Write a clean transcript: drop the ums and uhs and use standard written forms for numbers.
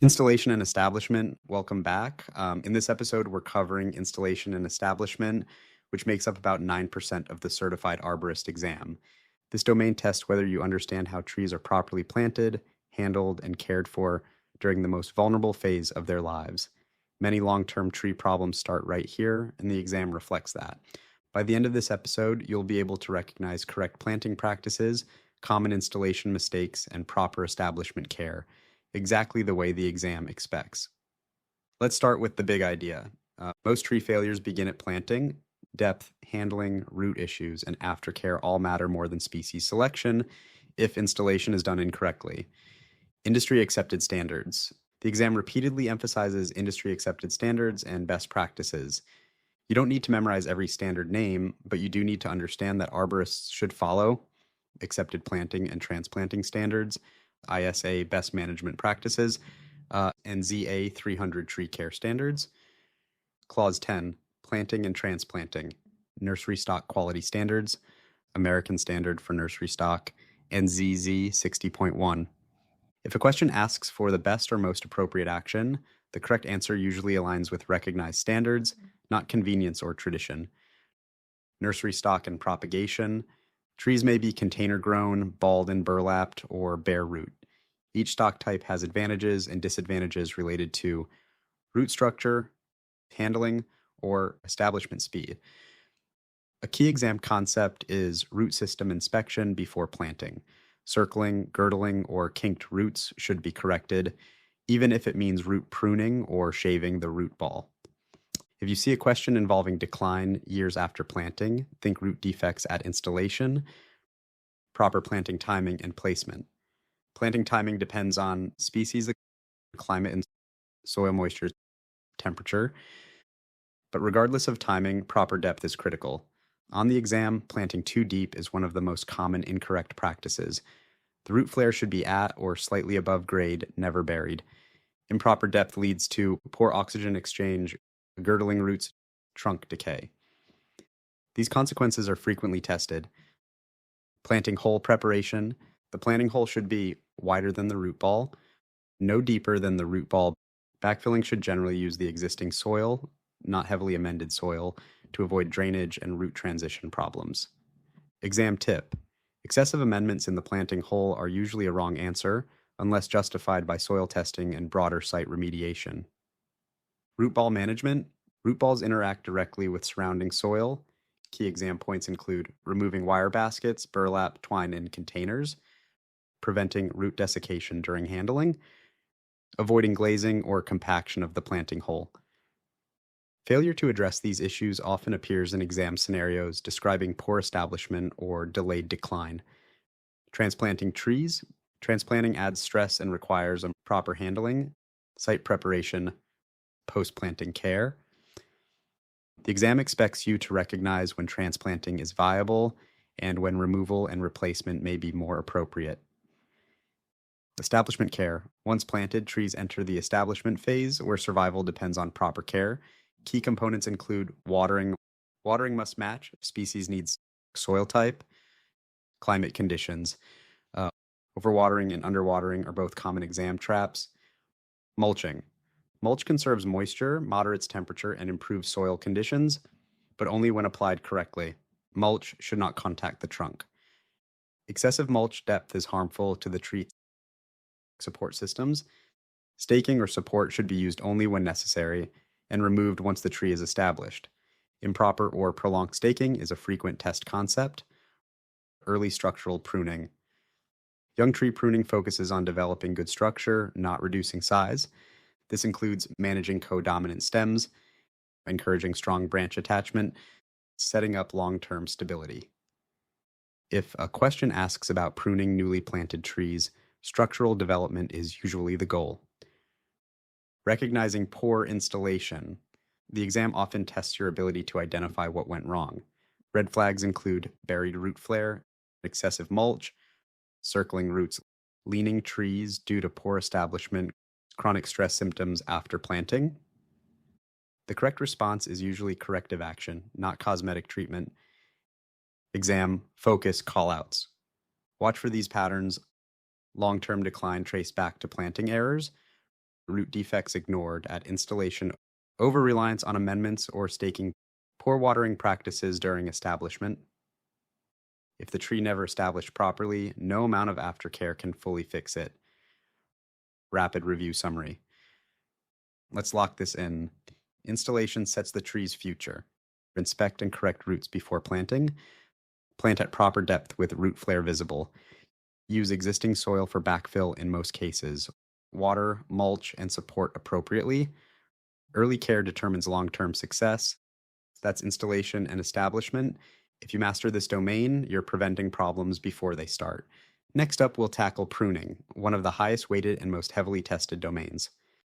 Installation and establishment, welcome back. In this episode, we're covering installation and establishment, which makes up about 9% of the certified arborist exam. This domain tests whether you understand how trees are properly planted, handled, and cared for during the most vulnerable phase of their lives. Many long-term tree problems start right here, and the exam reflects that. By the end of this episode, you'll be able to recognize correct planting practices, common installation mistakes, and proper establishment care, exactly the way the exam expects. Let's start with the big idea. Most tree failures begin at planting. Depth, handling, root issues, and aftercare all matter more than species selection if installation is done incorrectly. Industry accepted standards. The exam repeatedly emphasizes industry accepted standards and best practices. You don't need to memorize every standard name, but you do need to understand that arborists should follow accepted planting and transplanting standards, ISA best management practices, and ZA 300 tree care standards. Clause 10, planting and transplanting, nursery stock quality standards, American Standard for Nursery Stock, and ZZ 60.1. If a question asks for the best or most appropriate action, the correct answer usually aligns with recognized standards, not convenience or tradition. Nursery stock and propagation. Trees may be container grown, balled and burlapped, or bare root. Each stock type has advantages and disadvantages related to root structure, handling, or establishment speed. A key exam concept is root system inspection before planting. Circling, girdling, or kinked roots should be corrected, even if it means root pruning or shaving the root ball. If you see a question involving decline years after planting, think root defects at installation, proper planting timing, and placement. Planting timing depends on species, climate, and soil moisture temperature. But regardless of timing, proper depth is critical. On the exam, planting too deep is one of the most common incorrect practices. The root flare should be at or slightly above grade, never buried. Improper depth leads to poor oxygen exchange, girdling roots, trunk decay. These consequences are frequently tested. Planting hole preparation. The planting hole should be wider than the root ball, no deeper than the root ball. Backfilling should generally use the existing soil, not heavily amended soil, to avoid drainage and root transition problems. Exam tip. Excessive amendments in the planting hole are usually a wrong answer, unless justified by soil testing and broader site remediation. Root ball management. Root balls interact directly with surrounding soil. Key exam points include removing wire baskets, burlap, twine, and containers, preventing root desiccation during handling, avoiding glazing or compaction of the planting hole. Failure to address these issues often appears in exam scenarios describing poor establishment or delayed decline. Transplanting trees. Transplanting adds stress and requires proper handling, site preparation, post-planting care. The exam expects you to recognize when transplanting is viable and when removal and replacement may be more appropriate. Establishment care. Once planted, trees enter the establishment phase where survival depends on proper care. Key components include watering. Watering must match species needs, soil type, climate conditions. Overwatering and underwatering are both common exam traps. Mulching. Mulch conserves moisture, moderates temperature, and improves soil conditions, but only when applied correctly. Mulch should not contact the trunk. Excessive mulch depth is harmful to the tree support systems. Staking or support should be used only when necessary and removed once the tree is established. Improper or prolonged staking is a frequent test concept. Early structural pruning. Young tree pruning focuses on developing good structure, not reducing size. This includes managing codominant stems, encouraging strong branch attachment, setting up long-term stability. If a question asks about pruning newly planted trees, structural development is usually the goal. Recognizing poor installation. The exam often tests your ability to identify what went wrong. Red flags include buried root flare, excessive mulch, circling roots, leaning trees due to poor establishment, chronic stress symptoms after planting. The correct response is usually corrective action, not cosmetic treatment. Exam, focus, callouts. Watch for these patterns. Long-term decline traced back to planting errors. root defects ignored at installation, over-reliance on amendments or staking, poor watering practices during establishment. If the tree never established properly, no amount of aftercare can fully fix it. Rapid review summary. Let's lock this in. Installation sets the tree's future. Inspect and correct roots before planting. Plant at proper depth with root flare visible. Use existing soil for backfill in most cases. Water, mulch, and support appropriately. Early care determines long-term success. That's installation and establishment. If you master this domain, you're preventing problems before they start. Next up, we'll tackle pruning, one of the highest weighted and most heavily tested domains.